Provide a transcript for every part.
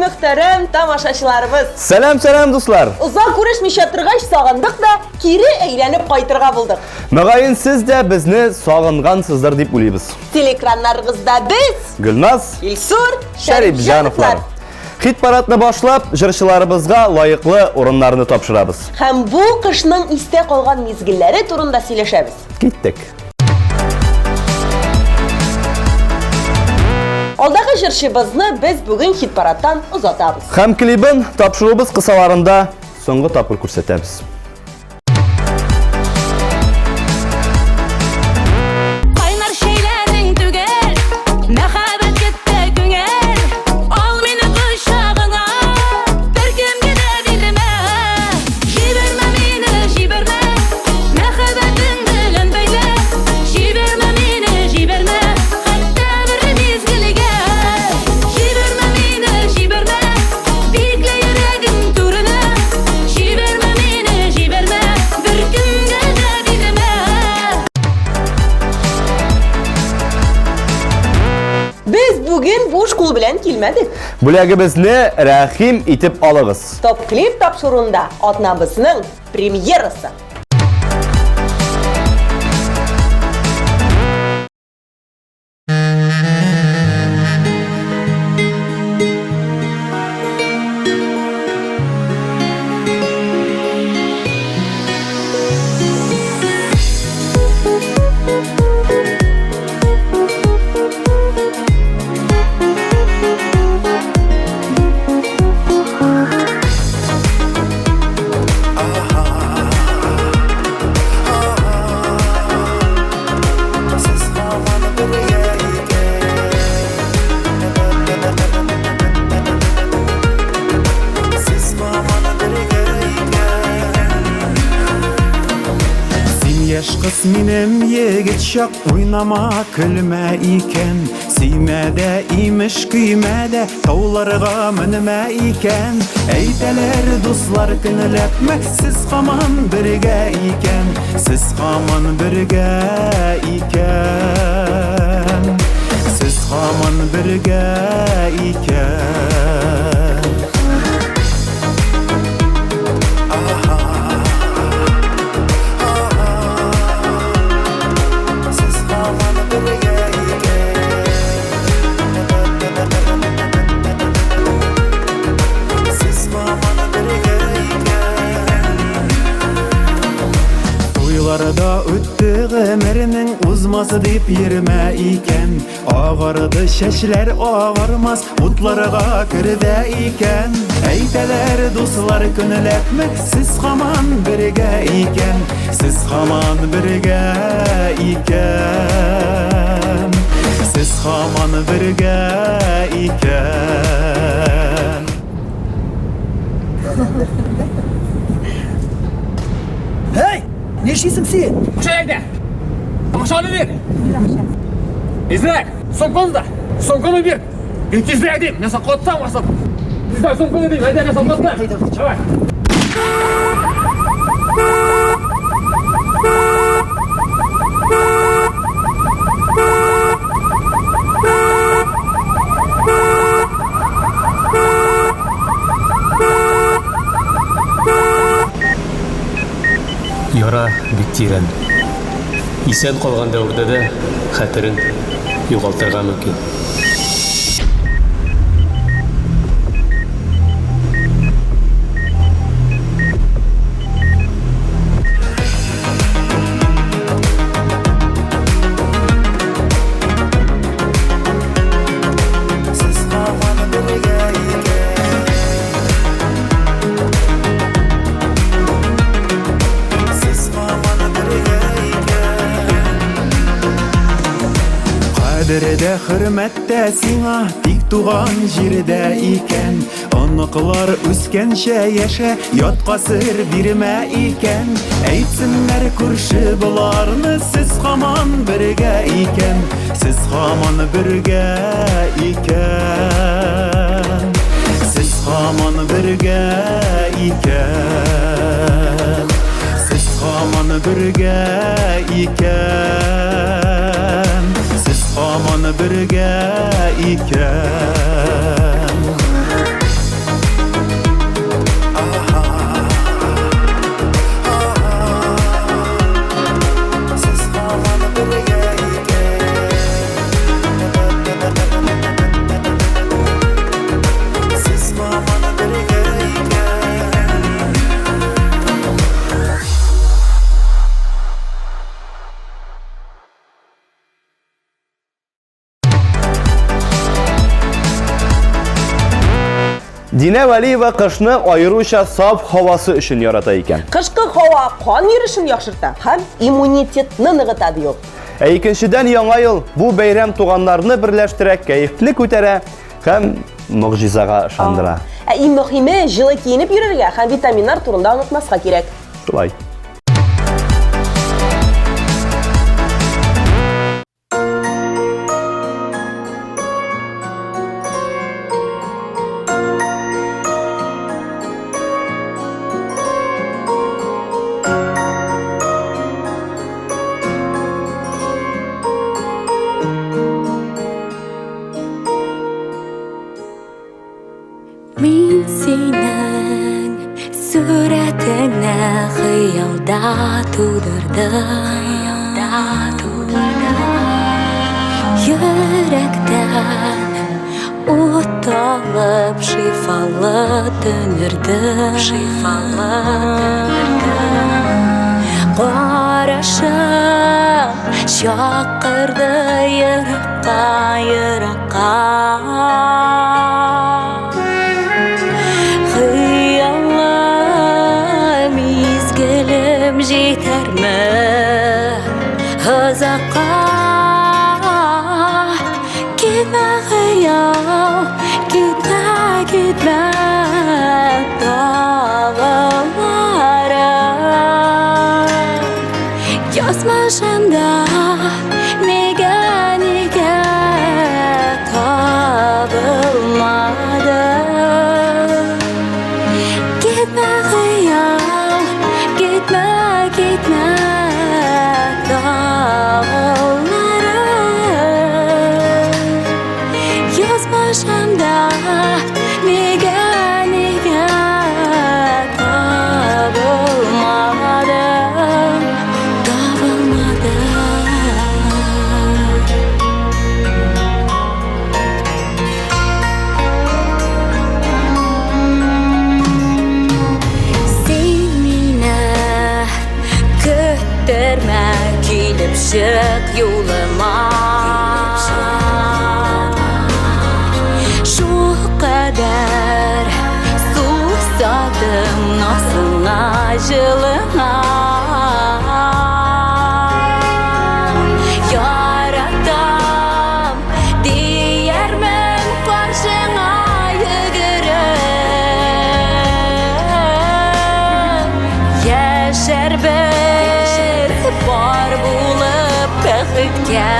Muhterem tamaşaçılarımız. Selam dostlar. Uzak görüşmüşe turgaç sağındık da kiri eğlenip kaytırga bulduk. Mağayın siz de bizni sağıngansızdır deyip ulaybiz. Telekranlarımızda biz Gülnaz, İlsur, Şerifjanovlar. Hit paradını başlap, jırşılarımızga layıklı orunlarını topşırabız. Hem bu kışның iste kalgan mezgilleri turunda söyleşebiz. Gittik. Aldaki jırşыбызны biz bugün hit paraddan uzatabız. Hem klibin topşırubuz kısalarında soňgy tapır көрsetебиz. Bugün boş kul bilen kilmedik. Bulegimizni rahim itip alığız. Top klip tapşırığında atnabızның premierası. Yaşqыс minem yegit şak oynama külme iken Siymede imiş kıymede taularga minme iken Eyteler dostlar künlepme siz haman birge iken Siz haman birge iken Siz haman birge iken Toylarda öttü ömrünün uzması deyip yerime iken Ağardı şeşler ağarmaz utlarga kirde iken Eyteler dostlar könülepme siz haman birge iken Siz haman birge iken Siz haman birge iken Hey! Ne işisin sen? Çayda. Aşağıda ver. İzle. Sonkonda. Sonkonu bir. İkizlerdim. Ne sakottan varsa. İzle sonkonu değil. Hadi ne sakottan. Çabuk. Yara bittирен. Исән калган дәврдә дә хәтерен югалтырга мөмкин. Қадірде хürmetте сиңа тик туган җирдә икән Оныклар үскәнчә яшә ятка сер бирмә икән Әйтсеннәр күрше буларны сез һаман бергә икән Сез һаман бергә икән Сез һаман бергә икән Сез һаман бергә икән Siz haman birge iken Динә Вәлиева кышны аеруча саф һавасы өчен ярата икән. Кышкы һава кан йөришен яхшырта һәм иммунитетны ныгыта ди ул. Ә икенчедән яңа ел бу бәйрәм туганнарны берләштерә, кәефне күтәрә һәм мөгъҗизага ышандыра. Ә иң мөһиме җылы киенеп йөрергә һәм витаминнар турында онытмаска кирәк. Шулай. Мин синең сүрәтеңне хыялда тудырдым. Йөрәктән ут алып шифалы төнердем. Карашың чакырды еракка. Җитәрме озакка, китмә хыял, китмә тағыларым. Язмышымда нигә табылмады. Китмә хыял, китмә тағыларым. Язмышымда нигә табылмады. Син мине көттермә, килеп чык юлыма. Шулкадәр сусадым насыңа, җылыңа. Яратам диярмен каршыңа йөгереп. Яшәрбез бар булып бәхеткә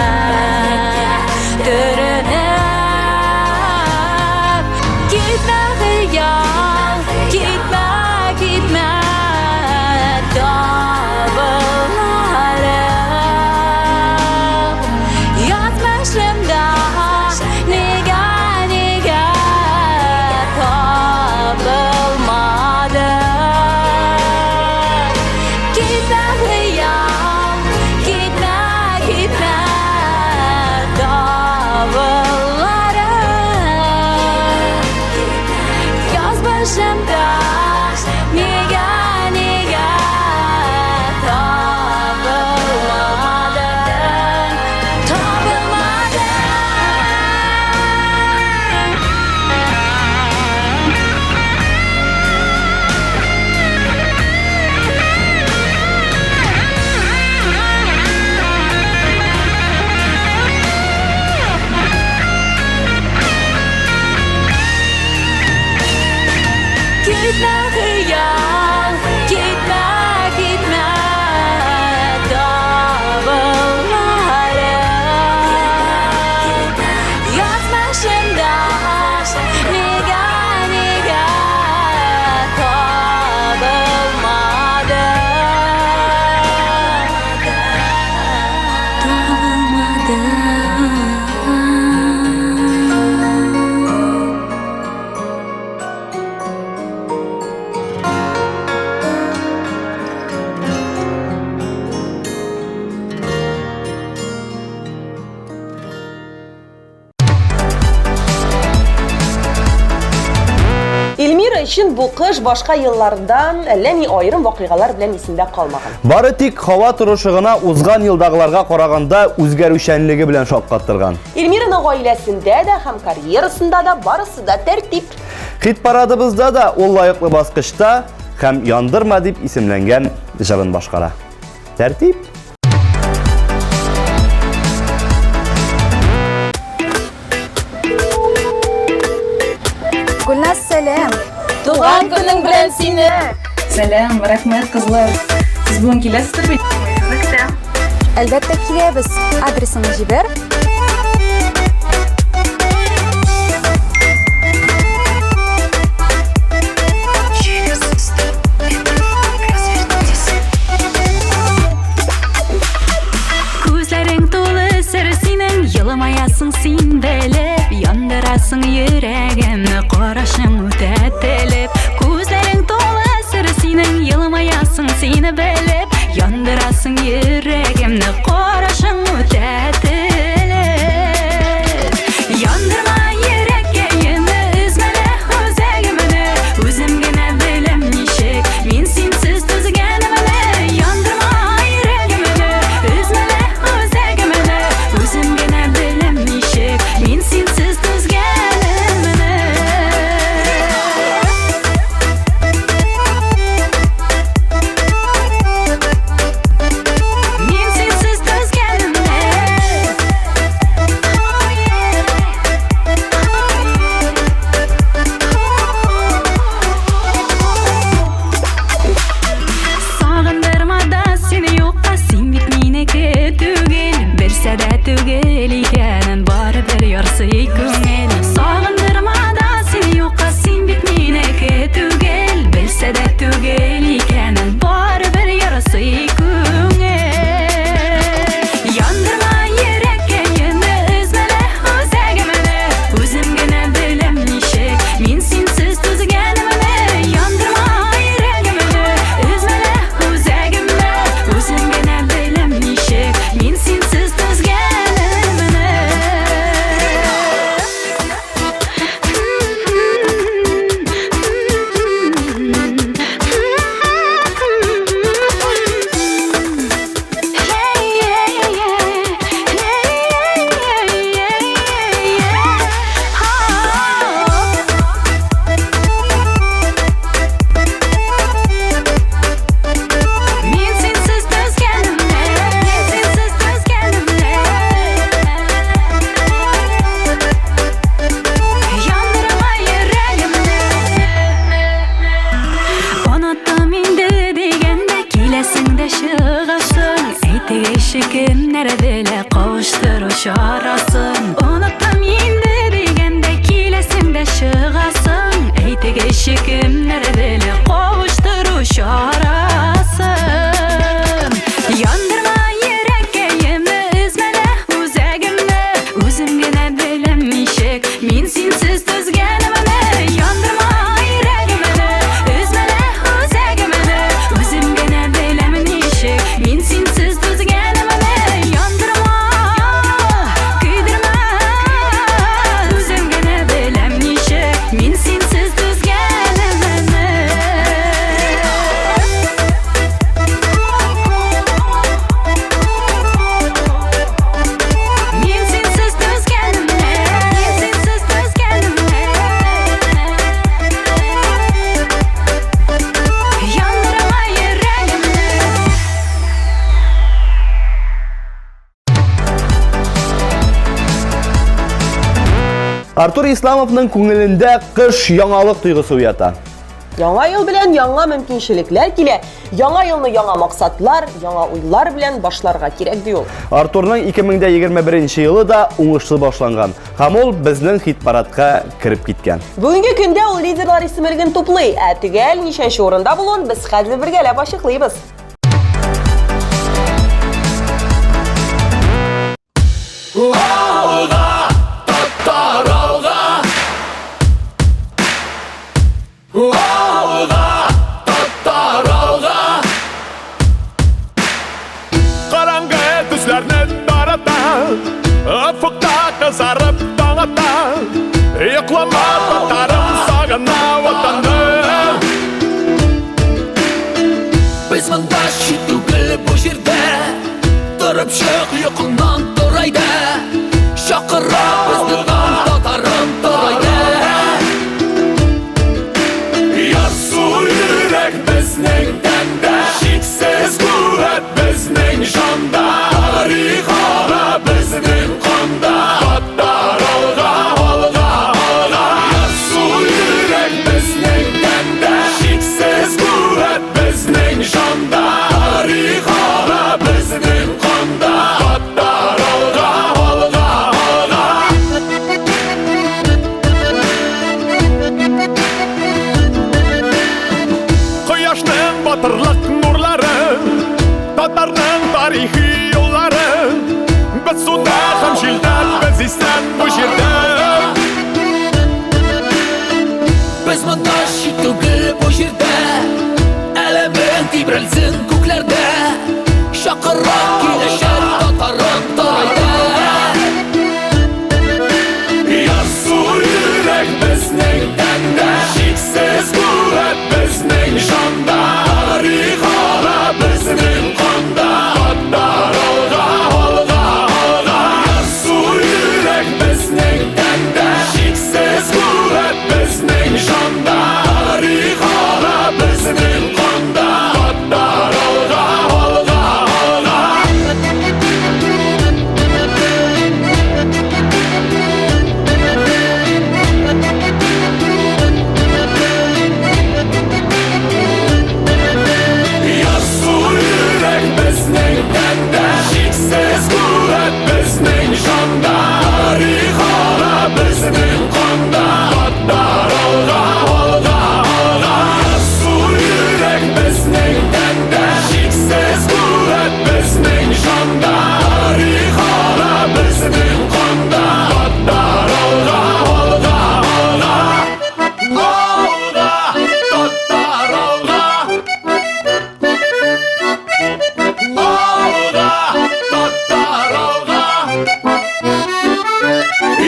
төренеп. Китмә хыял, китмә табыларым. Язмышымда нигә табылмады. Китмә хыял, китмә табыларым. Язмышымда нигә табылмады. Китмә хыял, китмә табыларым. Язмышымда нигә табылмады. өчен бу кыш башка еллардан әллә ни аерым вакыйгалар белән исендә калмаган. Бары тик һава торышы гына узган елдагыларга караганда үзгәрүчәнлеге белән шаккаттырган. Эльмираның гаиләсендә дә һәм карьерасында да барысы да тәртип. Хит парадыбызда да ул лайыклы баскычта һәм яндырма дип исемләнгән җырын башкара. Тәртип. Гүлназ, сәлем. Туган көнең белән сине. Сәлам, рәхмәт кызлар. Сез бүген киләсездер бит? Әлбәттә киләбез. Адресыңны җибәр. Күзләрең тулы сер синең, йылмаясың син белеп, яндырасың йөрәгемне карашың үтә телеп. Күзләрең тулы сер синең, йылмаясың син белеп, яндырасың йөрәгемне карашың үтә телеп. Яндырма йөрәккәемне, үзмәлә үзәгемне, үзем генә беләм ничек мин синсез түзгәнемне. Яндырма йөрәккәемне, үзмәлә үзәгемне, үзем генә беләм ничек мин синсез түзгәнемне. Мин синсез түзгәнемне. Сагындырма да сені юкка, син бит минеке түгел, берсә дә түгел икәнен барыбер ярсый күңел. Сагындырма да сені юкка, син бит минеке түгел, берсә дә түгел икәнен барыбер ярсый күңел. Яндырма йөрәккәемне, үзмәлә үзәгемне, үзем генә беләм ничек мин синсез түзгәнемне. Яндырма йөрәккәемне, үзмәлә үзәгемне, үзем генә беләм ничек мин синсез түзгәнемне. Мин синсез түзгәнемне, мин синсез түзгәнемне. Яндырма йөрәгемне. Оныттым инде дигәндә, киләсең дә чыгасың. Әйтик ишегем нәрәдәлә кавыштыру чарасын. Оныттым инде дигәндә, киләсең дә чыгасың. Әйтик ишегем нәрәдәлә кавыштыру чарасын. Яндырма йөрәккәемне, үзмәлә үзәгемне, үзем генә беләм ничек мин синсез түзгәнемне. Яндырма йөрәгемне, үзмәлә үзәгемне, үзем генә беләм ничек мин синсез түзгәнемне. Яндырма, көйдермә, үзем генә беләм ничек мин синсез түзгәнемне. Мин синсез түзгәнемне, мин синсез түзгәнемне. Яндырма йөрәгемне. Артур Исламовның күңелендә кыш яңалык тойгысы уята. Яңа ел белән яңа мөмкинчелекләр килә. Яңа елны яңа максатлар, яңа уйлар белән башларга кирәк ди ул. Артурның 2021 елы да уңышлы башланган. Һәм ул безнең хит-парадка кирип киткән. Бүгенге көндә ул лидерлар исемлеген туплый. Төгәл ничәнче урында булуын без хәзер бергәләп ачыклыйбыз. Караңгы күзләрне тарата, ufukta kızarıp dağıta, yıklama batarım sağına vatanı. Чыгып чык йокыңнан турайда Шакырак безне таң татарым турайда Ярсу йөрәк безнең тәндә Шиксез куәт безнең җанда Тарих ара безнең канда Аттар алга, алга, алга Ярсу йөрәк безнең тәндә Шиксез куәт безнең җанда Тарих ара безнең канда Аттар алга, алга, алга Кояшның батырлык нурлары Татарның тарихи юллары Без суда һәм җилдә без исән бу җирдә Без монда чит түгел бу җирдә Әлемең тибрәлсен күкләрдә Шакырак киләчәк татарым тарайда Ярсу йөрәк безнең тәндә Шиксез куәт безнең җанда Тарих ара безнең канда Аттар алга, алга, алга Ярсу йөрәк безнең тәндә Шиксез куәт безнең җанда Тарих ара безнең канда Аттар алга, алга, алга Ярсу йөрәк безнең тәндә Шиксез куәт безнең җанда Тарих ара безнең канда Аттар алга, алга, алга Ярсу йөрәк безнең тәндә Шиксез куәт безнең җанда Тарих ара безнең канда Аттар алга, алга, алга Алга, аттар алга Алга, татар алга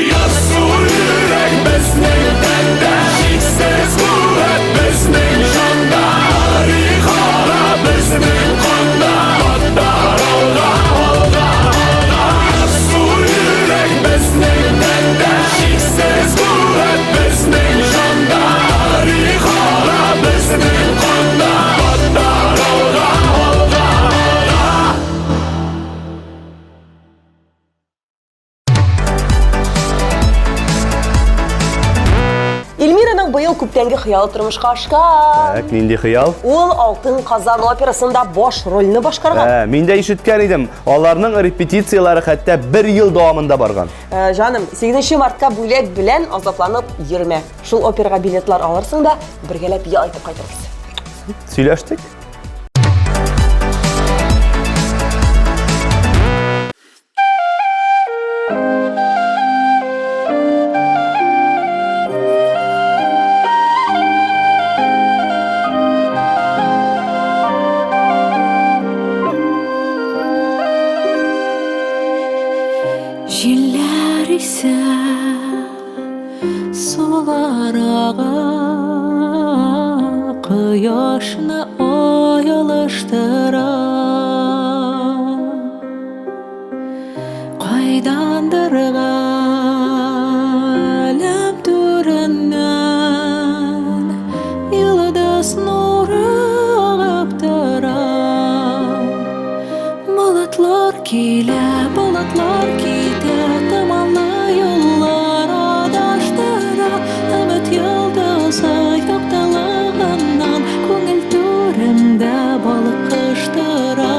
Ярсу йөрәк безнең тәндә Шиксез куәт безнең җанда Тарих ара безнең канда Аттар алга, алга, алга Ярсу йөрәк безнең тәндә Шиксез куәт безнең җанда Тарих ара безнең канда Аттар алга, алга, алга Эльмираның быел күптәнге хыялы тормышка ашкан. Так, нинди хыял? Ул Алтын Казан операсында баш рольне башкарган. Мин дә ишеткән идем. Аларның репетициялары хәтта 1 ел дәвамында барган. Жаным, 8 мартка бүләк белән азапланып йөрмә. Шул операга билетлар алырсың да, бергәләп ял итеп кайтырбыз. Сөйләштек. Җилләр исә суларага кояшны аялыштыра кайдандыр галәм түреннән йолдыз нуры агып тора Болытлар килә, болытлар китә, томанлы юллар адаштыра, өмет йолдызы яктылыгыннан күңел түремдә балкыштыра.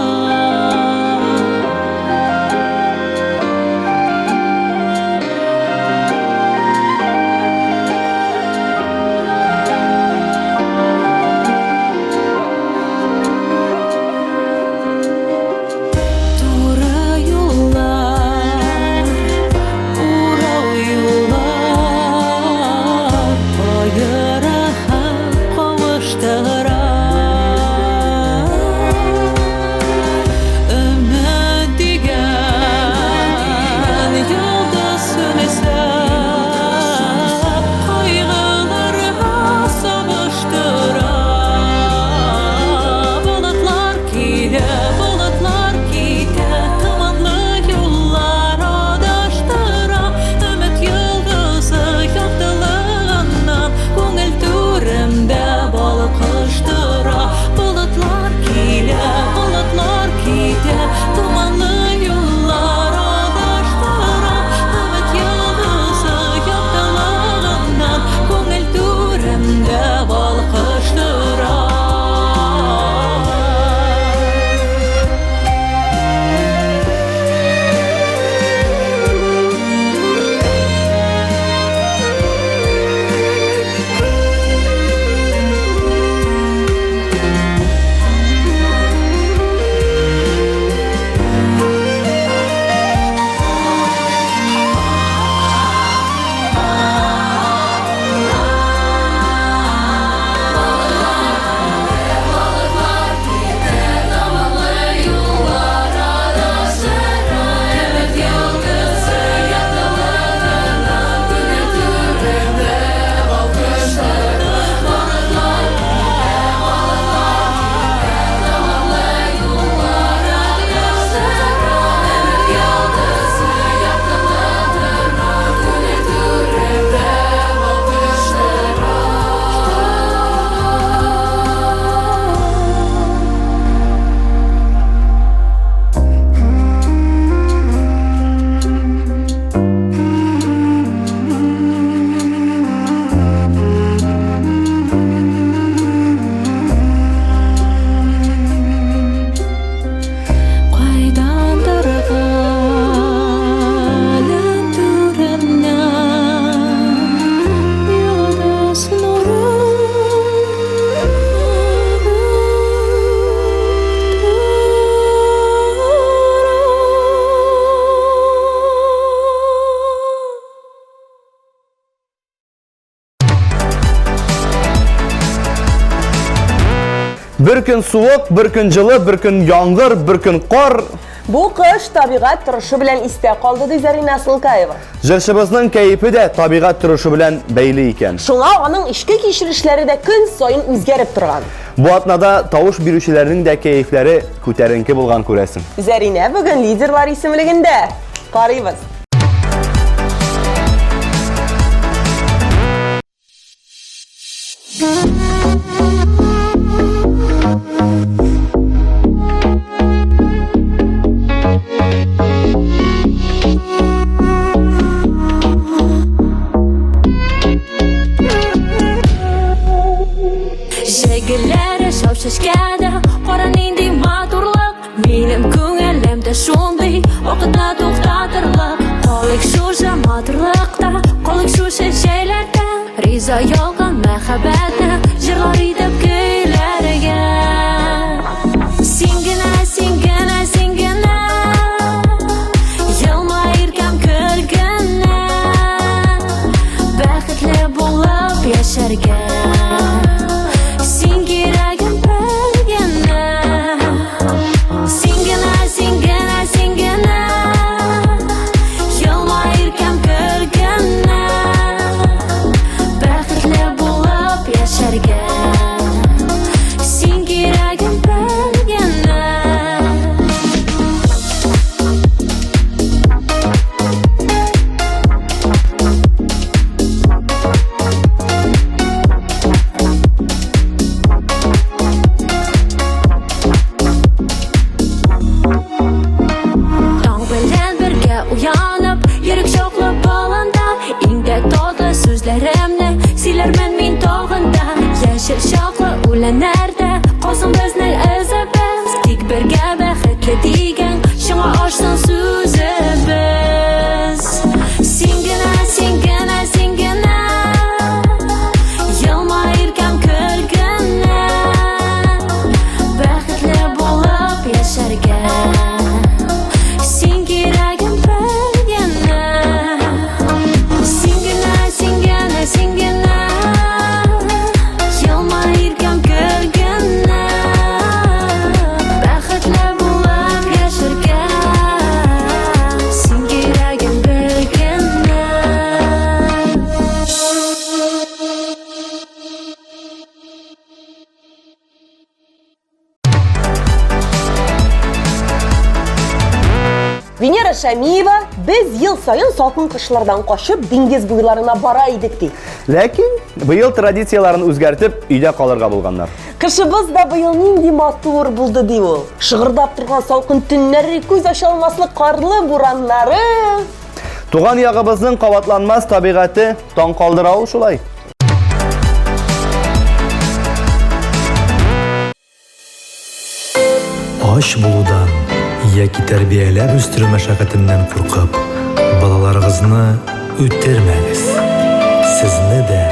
Туры юллар Bir kun суык, bir kun жылы, bir kun яңгыр, bir kun кар. Бу кыш табигать торышы белән истә калды ди Зарина Сылкаева. Җырчыбызның кәефе дә табигать торышы белән бәйле икән. Шуңа аның ишке кичерешләре дә көн сайын үзгәреп торган. Бу атнада тавыш бирүчеләрнең дә кәефләре күтәренке булган күрәсең. Зарина бүген лидерлар исемлегендә. Карыйбыз. Җәгеләре шау-шашкәдә, кара нинди матурлык. Минем күңелемдә шундый вакытта туктатырлык. Калык шушы матурлыкта, калык шушы җәйләрдә. Риза ялган мәхәббәтне җырлар итеп көйләргә. Син генә, син генә, син генә, елмаеркәм көлгәнә, бәхетле булып яшәргә. Венера Шамиева, без ел сайын салкын кышлардан качып диңгез буйларына бара идек ди. Ләкин быел традицияларын үзгәртеп өйдә калырга булганнар. Кышыбыз да быел нинди матур булды ди ул. Шыгырдап торган салкын төннәре, күз ача алмаслык карлы бураннары. Туган ягыбызның кабатланмас табигате таң калдыра ул шулай. Аш булудан яки тәрбияләп үстерү мәшәкатеннән куркып, балаларыгызны үтермәгез. Сезне дә,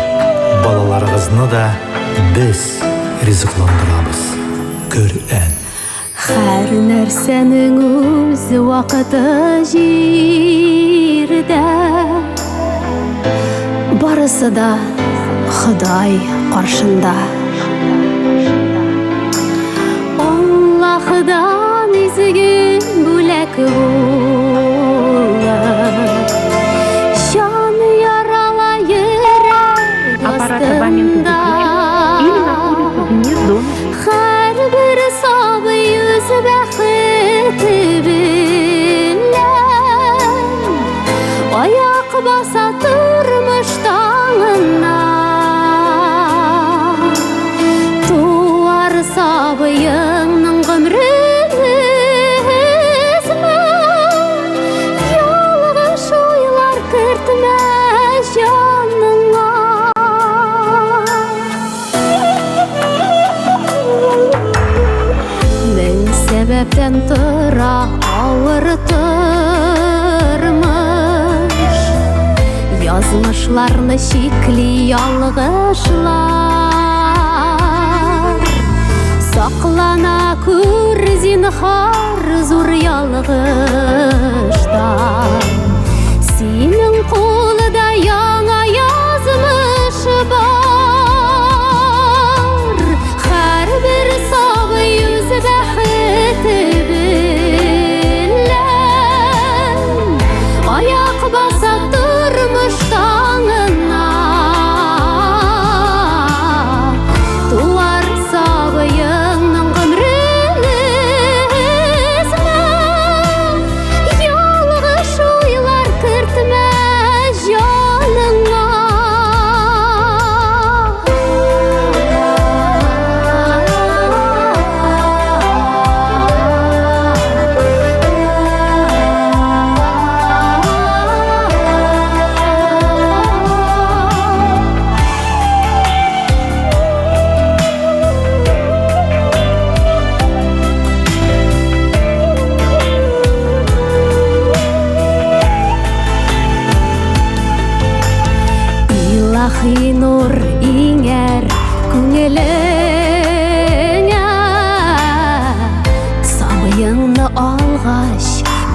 балаларыгызны да без ризыкландырабыз. Коръән. Һәр нәрсәнең үз вакыты җирдә. Барысы да Ходай каршында. Аллаһдан изге бүләк булыр. Җан ярала йөрәк астында. Һәр бер сабый үз бәхете белән аяк баса тормыш таңына. Туар сабыйыңның гомрен өзмә, ялгыш уйлар кертмә җаныңа. Сәбәптән тора авыр тормыш, язмышларны чикли ялгышлар. Саклана күр зинһар зур ялгыштан. Синең кулда яңа язмыш бар. Һәр бер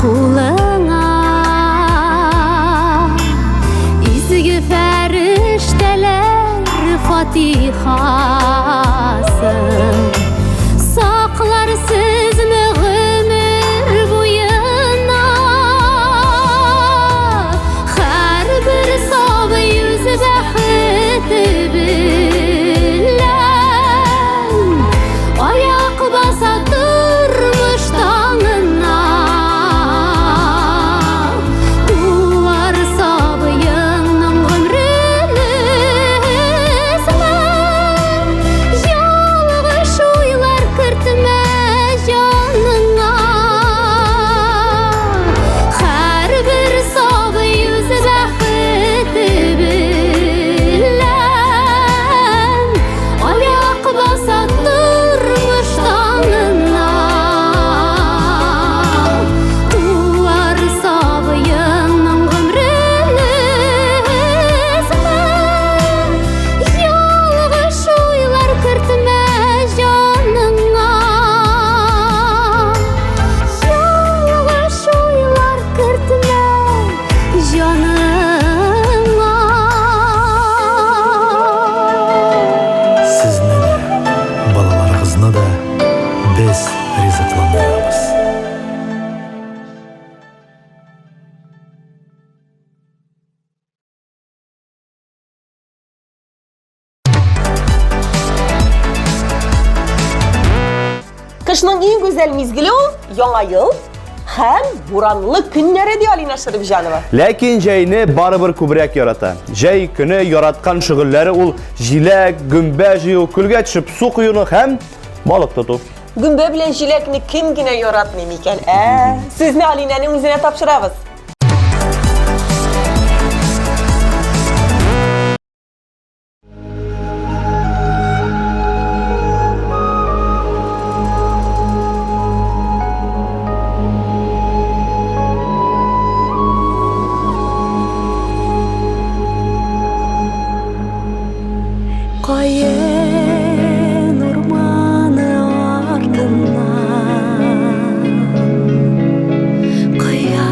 kulına izgi ferişteler fatihasın saklar sizni ömür boyuna her bir sabı yüz baxti bilen ayak basa durmuş tağına duvar sabıyının ömrünü esmer yalğış uylar kırtma canına her bir sabı yüz baxti bilen ayak basa durmuş tağına duvar sabıyının ömrünü esmer yalğış uylar kırtma canına yalğış uylar kırtma canına Sizni de, balalarınızны da biz rızıklandırabız. Kışның ең güzel mizgili ol, яңа ел һәм буранлы көннәре ди Алина Шәрифҗанова. Ләкин җәйне барыбер күбрәк ярата. Җәй көне яраткан шөгыльләре ул җиләк, гөмбә җыю, күлгә төшеп су куюны һәм балык тоту. Гөмбә белән җиләкне кем генә яратмый микән? Сезне Алинаның үзенә тапшырабыз. Кайын урманы артынан Кая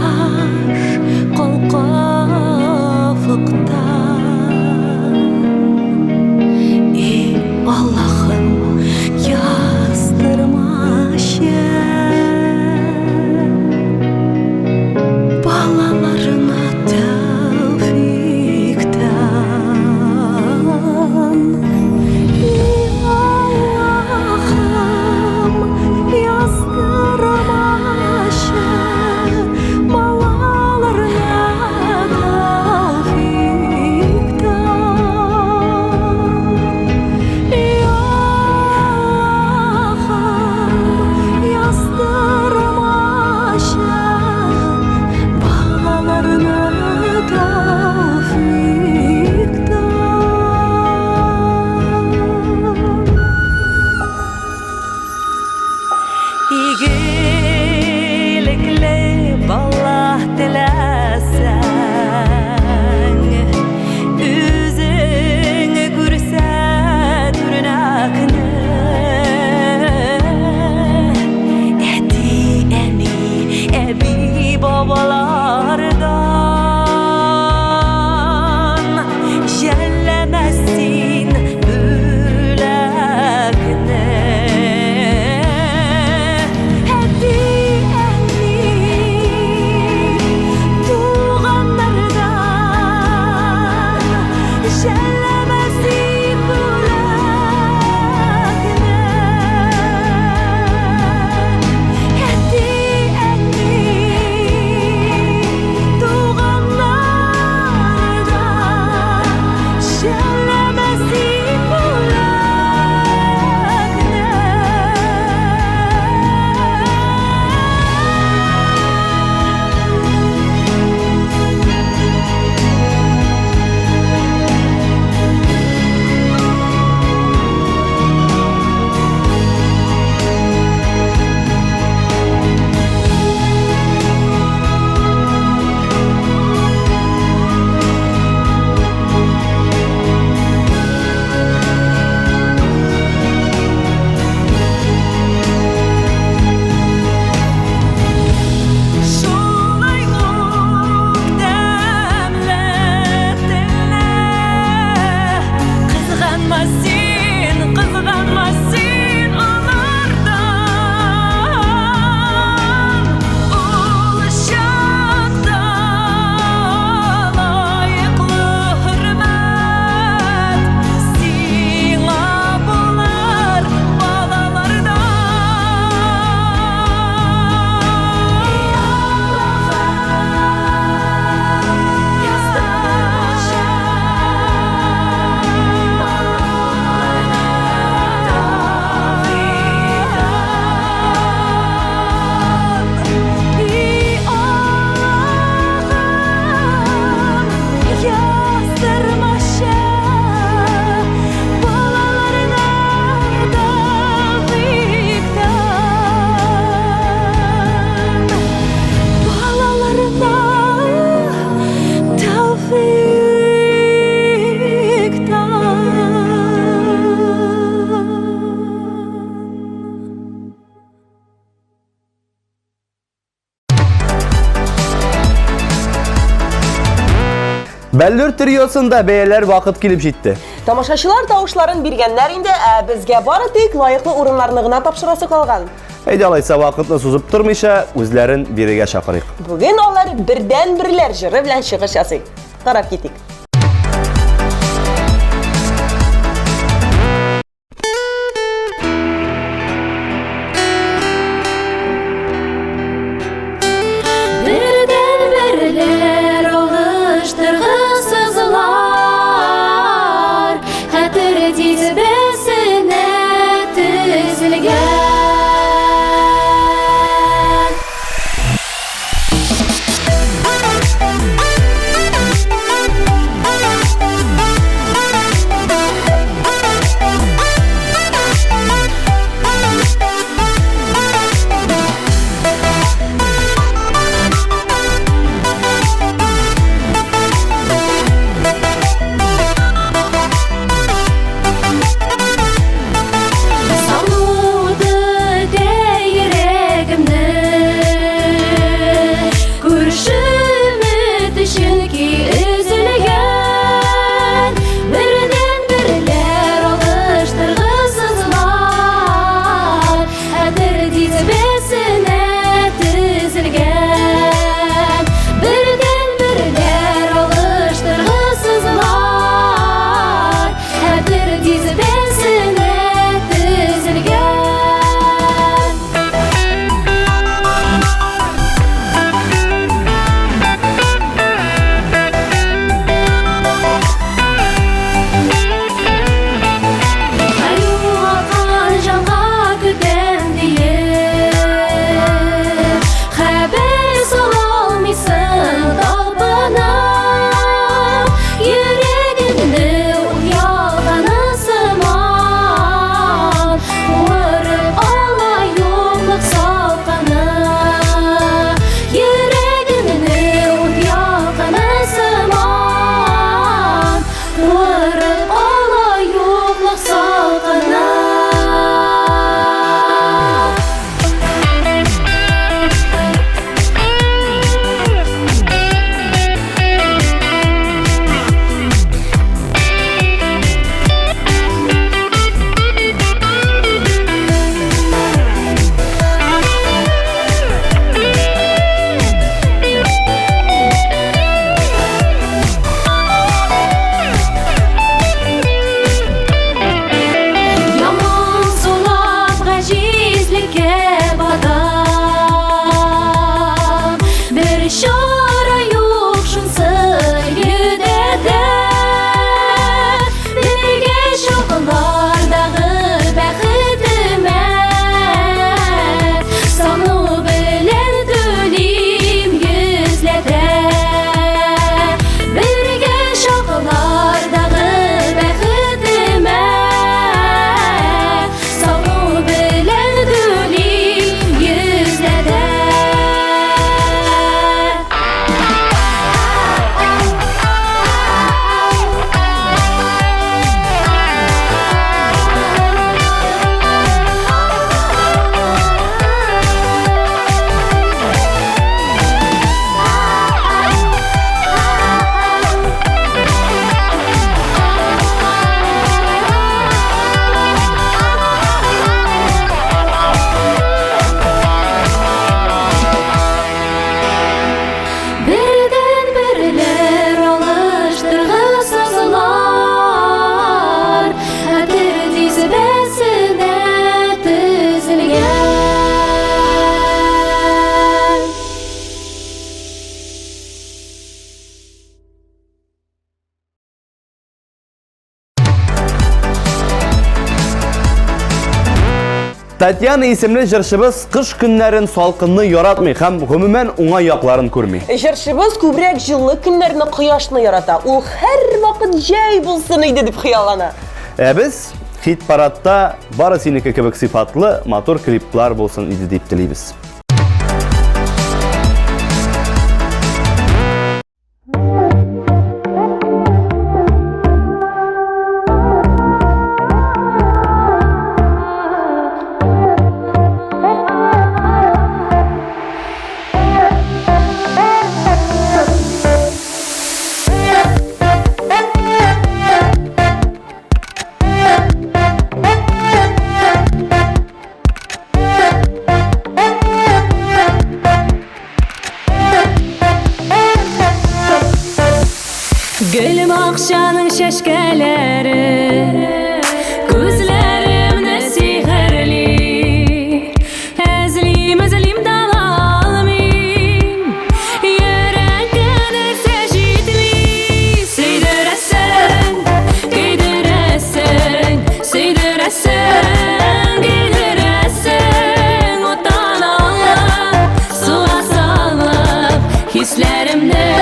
Бәллүр триосында бәяләр вакыт килеп җитте. Тамашачылар тавышларын биргәннәр инде, безгә бары тик лаеклы урыннарны гына тапшырасы калган. Әйдә алайса вакытны сузып тормыйча, үзләрен бирегә чакырыйк. Бүген алар бердән-берләр җыры белән чыгыш ясый. Карап китик. Бердән-берләр алыштыргысызлар, хәтер тизбәсенә тезелгән. Татьяна исемле җырчыбыз кыш көннәрен салкынны яратмый һәм гомумән уңай якларын күрми. Җырчыбыз күбрәк җылы көннәрне, кояшны ярата. Ул һәр вакыт җәй булсын иде дип хыяллана. Без хит-парадта бары синеке кебек сыйфатлы матур клиплар булсын иде дип телибез. çeşkeleri Gözlerimne sihirli Ezlim dalalmayım Yüreğine secitli Seydiresin, giydiresin Seydiresin, giydiresin Utanalım, suğa salıp Hislerimle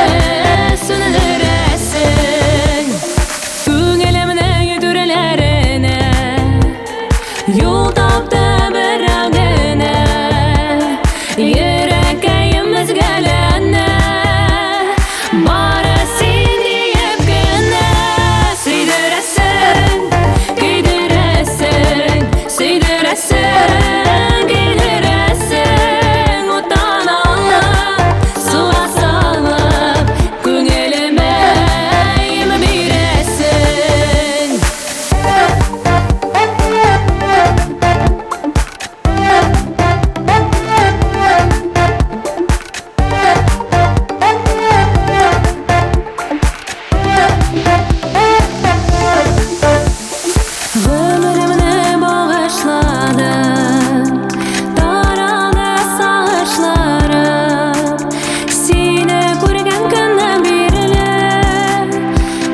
sünüresin Güngelimine yüdürelerine Yol taptı bırağına Yüreğimiz gelene Barasın deyip güne Seydiresin, giydiresin Seydiresin, giydiresin Utanalım, suğa salıp Güngelime yemi biresin Ömrümne bağışladım Daraldı sağışlarım Seni görgen günden birle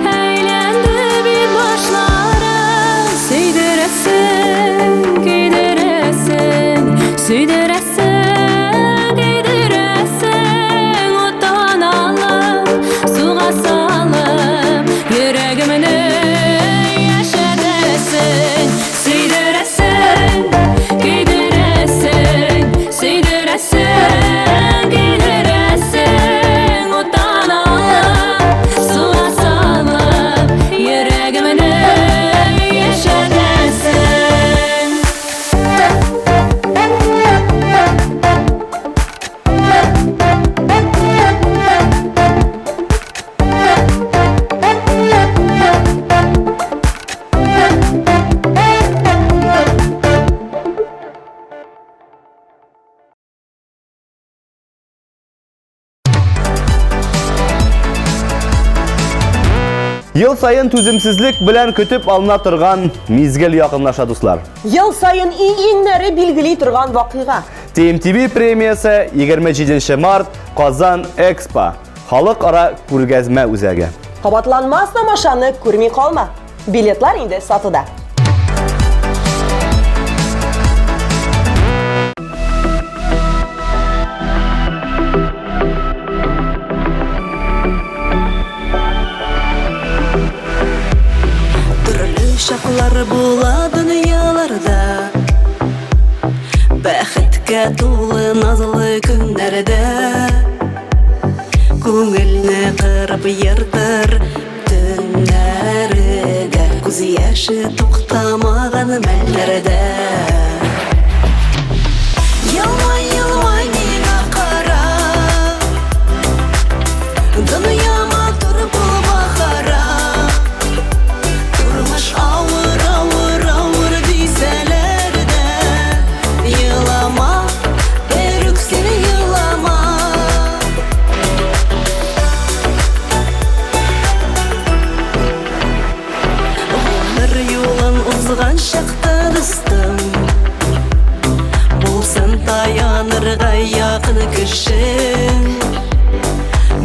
Eğlendi bir başlarım Seydiresin, giydiresin Seydiresin, giydiresin Utanalım, suğa salıp Yüreğimini yaşadırsın Seydiresin, giydiresin Seydiresin, giydiresin Utanalım, suğa salıp Yüreğimini yaşadırsın Yıl sayın tüzümsizlik bilen kütüp alına turgan mizgil yakınlaşa dostlar. Yıl sayın iyinleri bilgili turgan vakıga. TMTV premiyası 27 Mart Kazan Expo Halkara Күргәзмә үзәге. Kabatlanmaz tamaşanı көрмей kalma. Biletler indi satıda. Türlü şaklar bula dünyalarda Бәхеткә тулы назлы көннәрдә Күңелне кырып йыртыр төннәрдә Күз яшы туктамаган мәлләрдә Елмай, елмай миңа кара Дөньяма тур булма хара Тормыш авыр, авыр, авыр дисәләр дә Елама, берүк син елама Гомер юлын узган чакта дустым Булсын таянырга якын кеше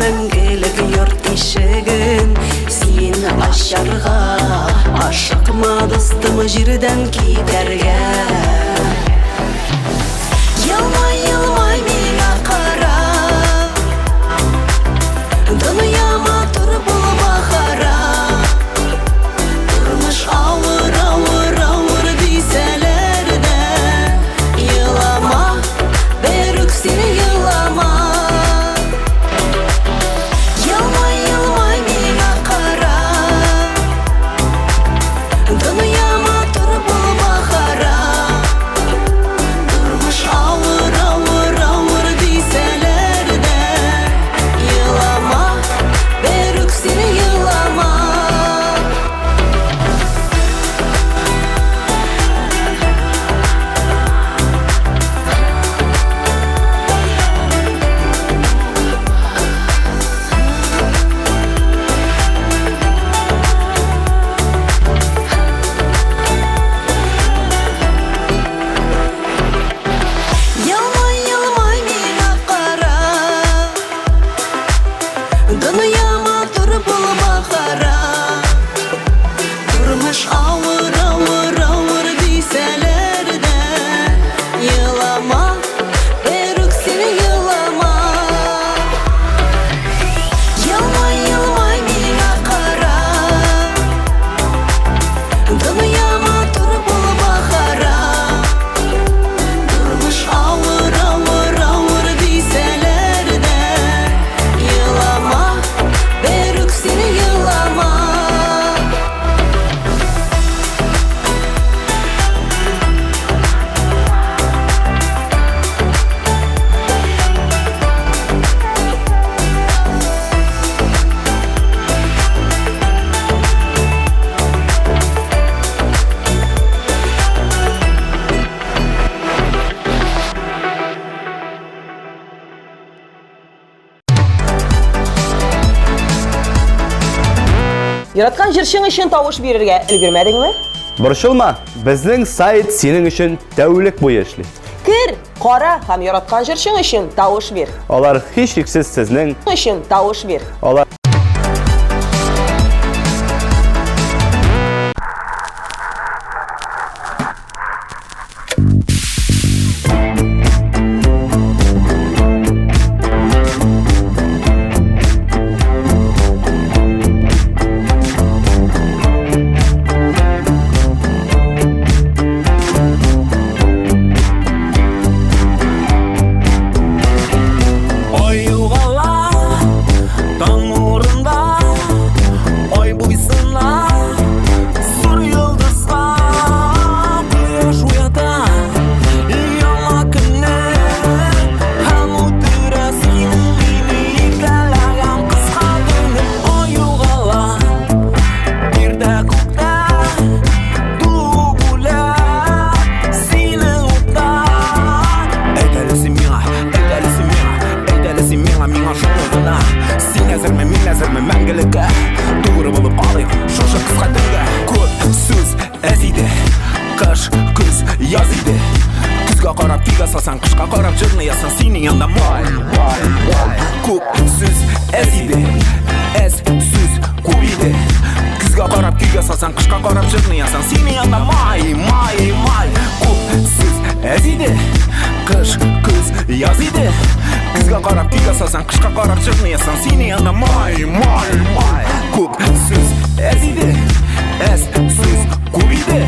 Мәңгелек йорт ишеген син ачарга Ашыкма достым җирдән китәргә Елмай, елмай миңа кара Дөньяма тур булма хара Тормыш авыр, авыр, авыр дисәләр дә Елама, берүк син елама Елмай, елмай миңа кара Дөньяма тур булма хара Яраткан җырчың өчен тавыш бирергә өлгермәдеңме? Борчылма, безнең сайт синең өчен тәүлек буе эшли. Кер, кара һәм яраткан җырчың өчен тавыш бир. Алар һичшиксез сезнең, Өчен тавыш бир. алар Ой юғала, таң нұрында, ой буйсына, сұр йылдызға, құяш уята, яла күні, һәм утыра сені икәләгән қысқа түні. Ой юғала, бирдә күктә, туу бүләк, синең утта. Әйтәлесің миңа, миңа шуны гына. Син әзерме, мин әзерме мәңгелеккә, тугры булып алыйк шушы кыска төнгә. Күп сүз әз иде, кыш, көз, яз иде. Күзгә карап көйгә салсаң, кышка карап җырлыясың, синең янда май. Күп сүз әз иде, әз сүз күп иде. Күзгә карап көйгә салсаң, кышка карап җырлыясың, синең янда май. Күп сүз әз иде, кыш, көз, яз иде. Күзгә карап көйгә салсаң, кышка карап җырлыясың, синең янда май. Күп сүз әз иде, әз сүз күп иде.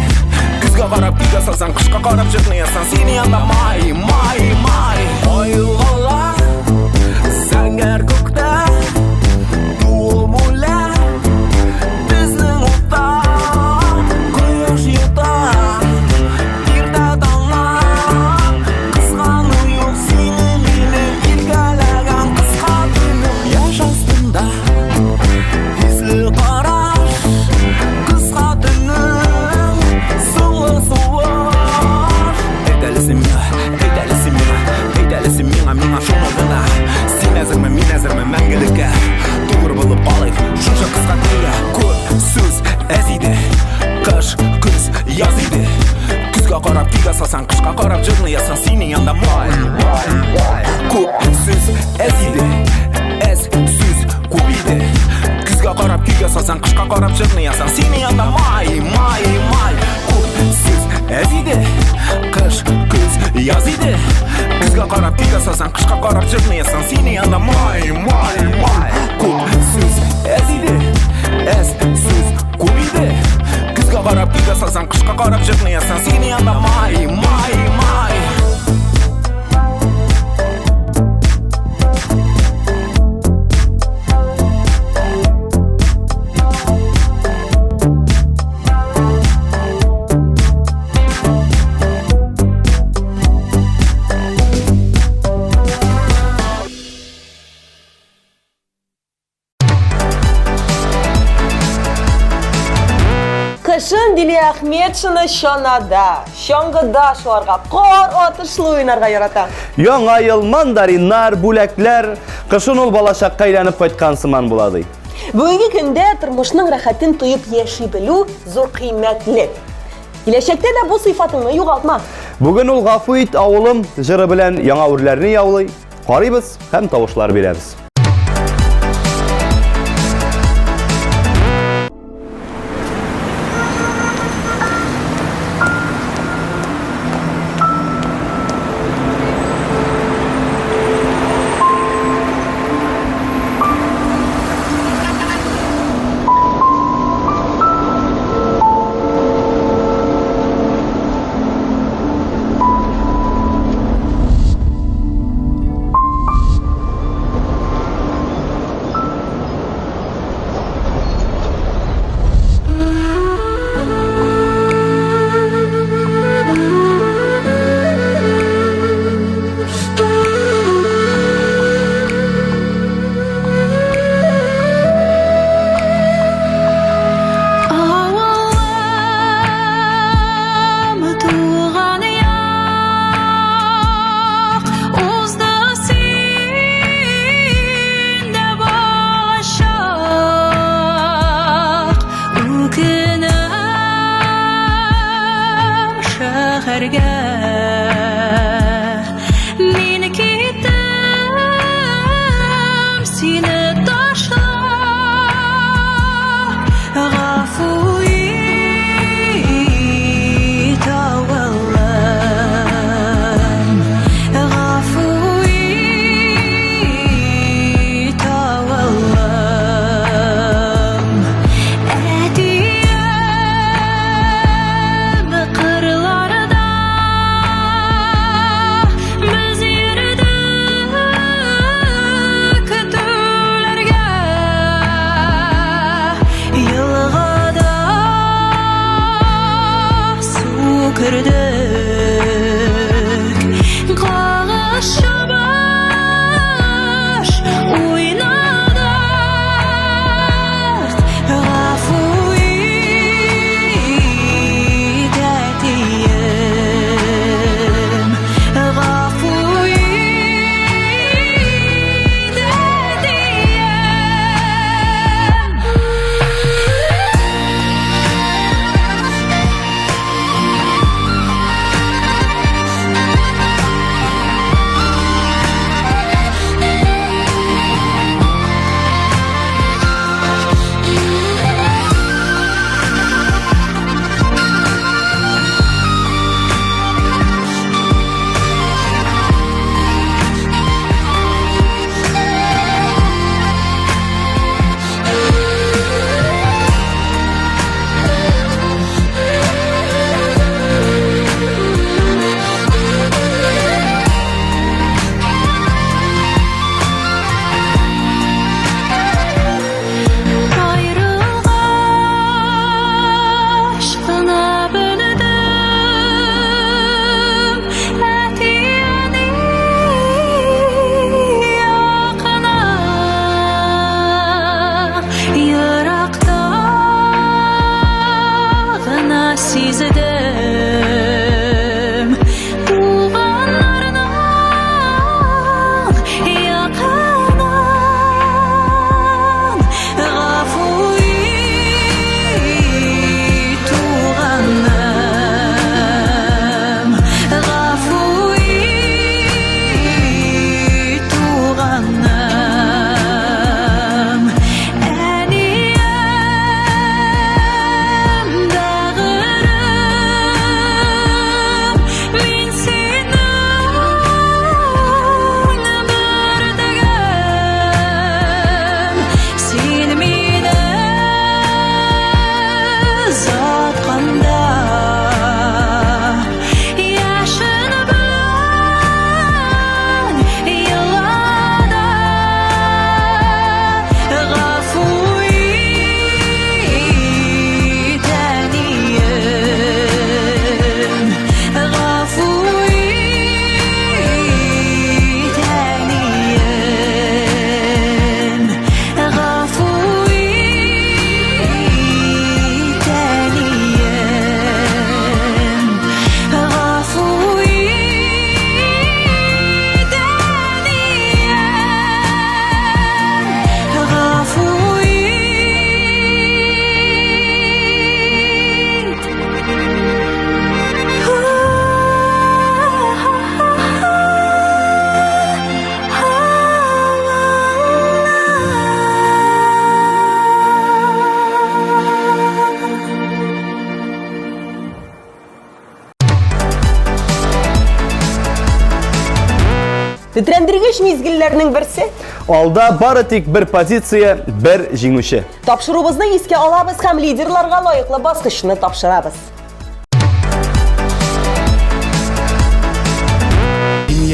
Күзгә карап көйгә салсаң, кышка карап җырлыясың, синең янда май. Ой юғала, зәңгәр күктә, туу бүләк, безнең утта, кояш йота, иртә таңнан, кызгану юк сине мине иркәләгән кыска түне. Яш астында, исле караш, кыска төннең, сулы сулыш. Әйтәлесең миңа шуны гына. Син әзерме, мин әзерме мәңгелеккә, тугры булып алыйк шушы кыска төнгә. Күп сүз әз иде, кыш, көз, яз иде. Күзгә карап көйгә салсаң, кышка карап җырлыясың, синең янда май. Күп сүз әз иде, әз сүз күп иде. Күзгә карап көйгә салсаң, кышка карап җырлыясың, синең янда май. Күп сүз әз иде, кыш, көз, яз иде. Күзгә карап көйгә салсаң, кышка карап җырлыясың, синең янда май. Күп сүз әз иде, әз сүз күп иде. Күзгә карап көйгә салсаң, кышка карап җырлыясың, синең янда май. Кышын Дилия Әхметшина шанада, шоңгыда шуларга кар атышлы уйнарга ярата. яңа ел, мандариннар, бүләкләр, кышын ул балачакка әйләнеп кайткан сыман булады. Бүгенге көндә тормышның рәхәтен тоеп яши белү зур кыйммәтле. Киләчәктә дә бу сыйфатыңны югалтма. Бүген ул гафу ит авылым җыры белән яңа үрләрне яулый. Карыйбыз һәм тавышлар бирәбез. Meni ketdim seni taşla G'afu et Allohim G'afu et Allohim Etiyem qirlarda biz yurdik tularga Yilg'ida suv kirdik Qag'ish shabash o'ynadik G'afu et atiyim G'afu et Aşkına böldüm Etiyeni yakına Yirakta g'ana sezdim Tuğanlarning yaqinidan G'afu et tuğanım G'afu et tuğanım Eniyem dağırım Men senin birdigim Sen meni uzatganda Yashin bilan yig'ladim G'afu et aniyim G'afu et aniyim G'afu et aniyim G'afu et aniyim G'afu Тетрәндергеч мизгелләрнең берсе. Алда бары тик бер позиция, бер җиңүче. Тапшыруыбызны искә алабыз һәм лидерларга лаеклы баскычны тапшырабыз.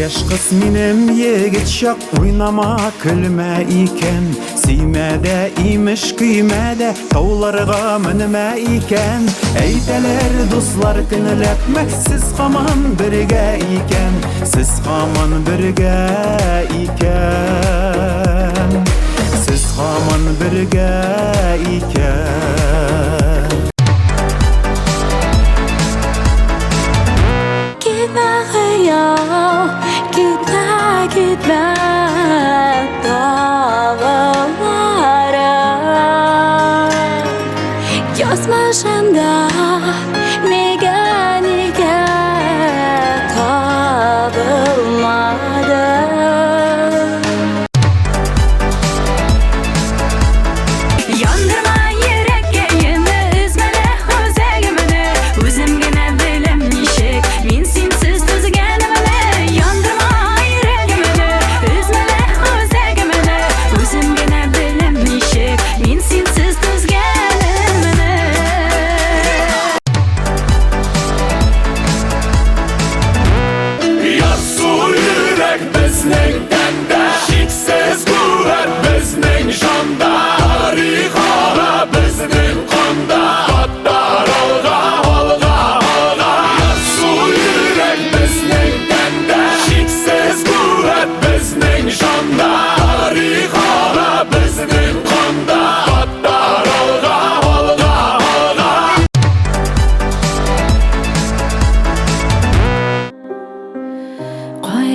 Яшь кыз минем егет чак уйнама көлмә икән Сөймәдә имеш көймәдә тауларга менмә икән Әйтәләр дуслар көнләпмә сез һаман бергә икән Сез һаман бергә икән Сез һаман бергә икән Gitme hayal, gitme dağlara Yazmışında nega tabılmaz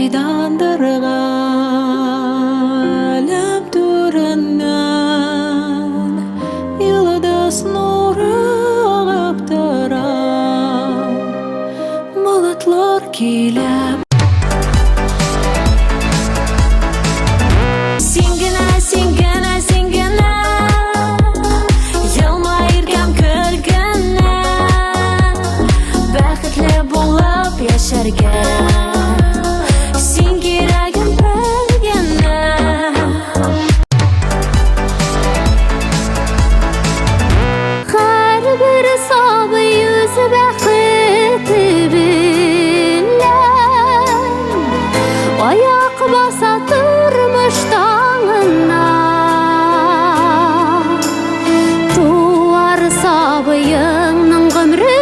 Айдандырған әптүріннен Йылдыз нұры ағып тұра Бұлытлар келіп Сен керегім білгені Қар бір сабы өзі бәқіті білен Аяқ баса тұрмыш таңына Туар сабыйыңның ғымры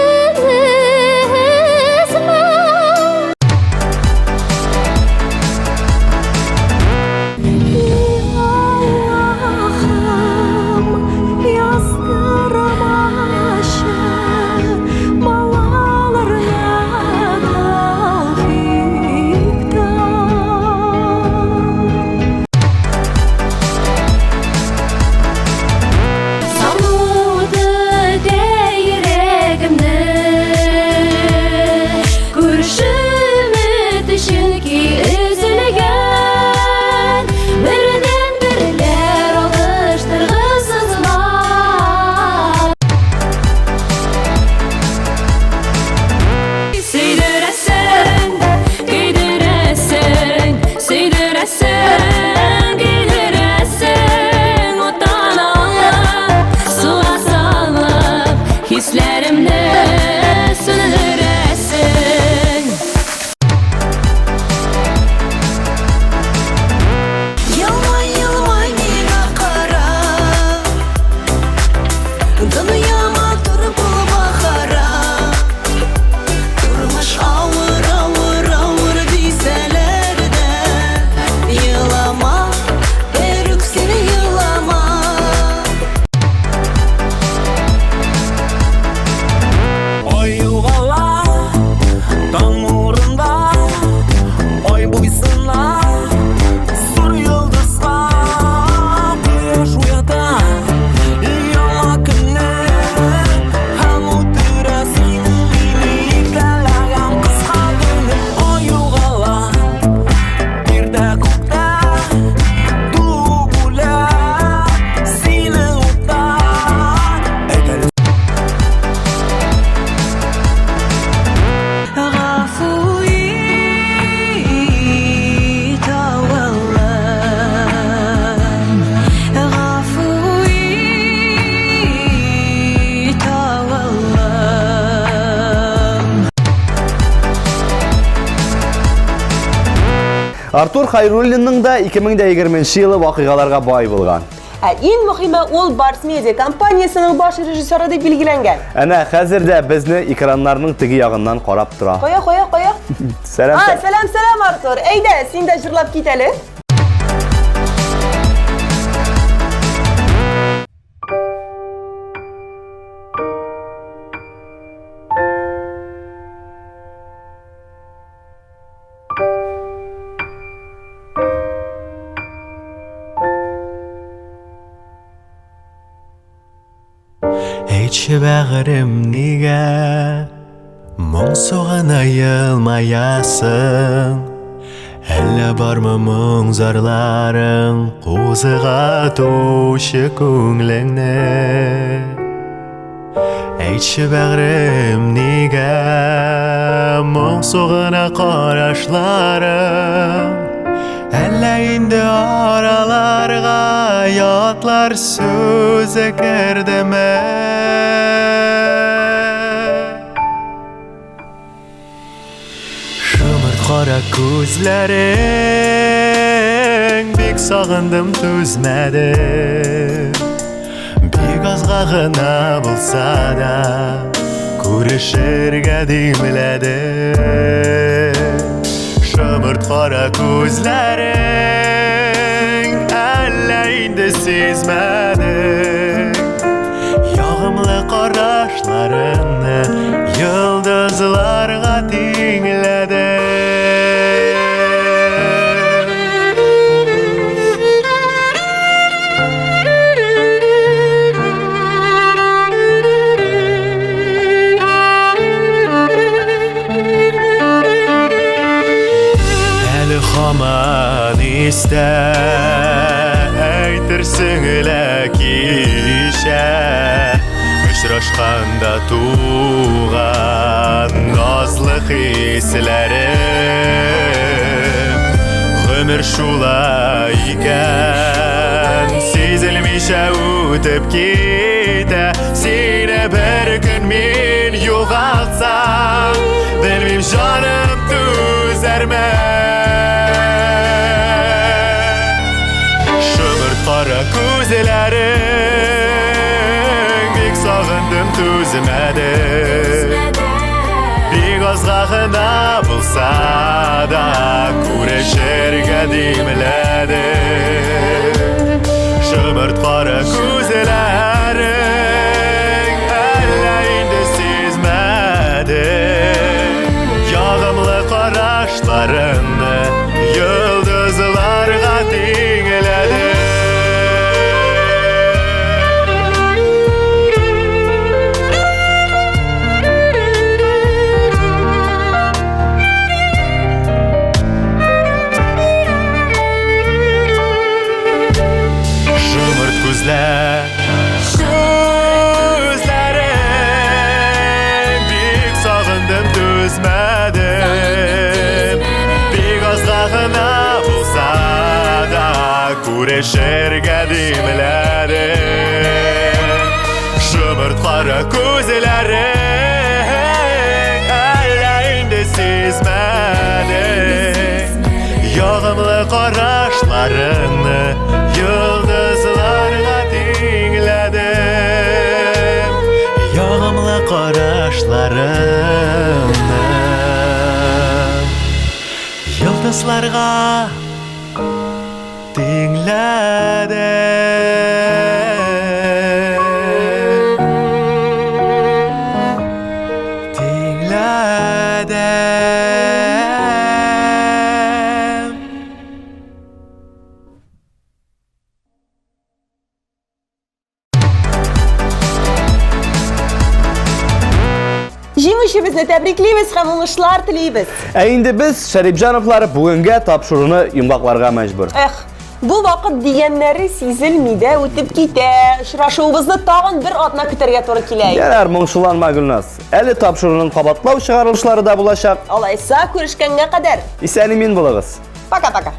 Артур Хайруллинның да 2020 елы вакыйгаларга бай булган. Ең мөһиме ул Барс Медиа компаниясының баш режиссеры дип билгеләнгән. Әнә хәзер дә безне экраннарның теге ягыннан карап тора. Кая. Сәлам. Сәлам Артур. Әйдә, син дә җырлап кит әле. Әйтші бәғірім неге мұң соған айылмаясың Әлі бармы мұң зарларың қозыға тошы көңліңні Әйтші бәғірім неге мұң соғына қарашларың Әлі енді араларға ятлар сөзі кірді ме Шымыр қара көзлерің бек сағындым төзмәді Бек азға ғына болса да көрішерге дейміледі Шымырт қара көзлерің әлі енді сезмәдің Яғымлы қарашларыңны йылдызларға теңләдің Haman iste Әйтерсің кеше Ұшырашқанда туған Назлы хисләрем Ғөмір шулай икән Сезілмейше өтіп кете Сені бір күн мен жоғалтсам Білмейм жаным түзер ме Шымырт қара көзлерің Бек сағындым төзімәдім Бек азға ғына болса да Көрешерге демләдім Шымырт қара көзлерің Әлі енді сезмәдім Яғымлы қарашларыңны Йылдызларға теңләдім Шымырт көзлерің Бек сағындым төзмәдім Бек азға ғына болса да Көрешерге демләдім Шымырт қара көзлерің Әлі енді сезмәдім Яғымлы қарашларыңны Йылдызларға теңләдім Яғымлы қарашларыңны Йылдызларға Теңләдім Җиңүчебезне тәбриклибез һәм уңышлар телибез. Ә инде без Шәрипҗановлар бүгенге тапшыруны йомгакларга мәҗбүр. Эх, бу вакыт дигәннәре сизелми дә үтеп китә. Очрашуыбызны тагын бер атна көтәргә туры килә. Ярар, моңсуланма Гөлназ. Әле тапшыруның кабатлау чыгарылышлары да булачак. Алайса, күрешкәнгә кадәр. Исән-имин булыгыз. Пока-пока.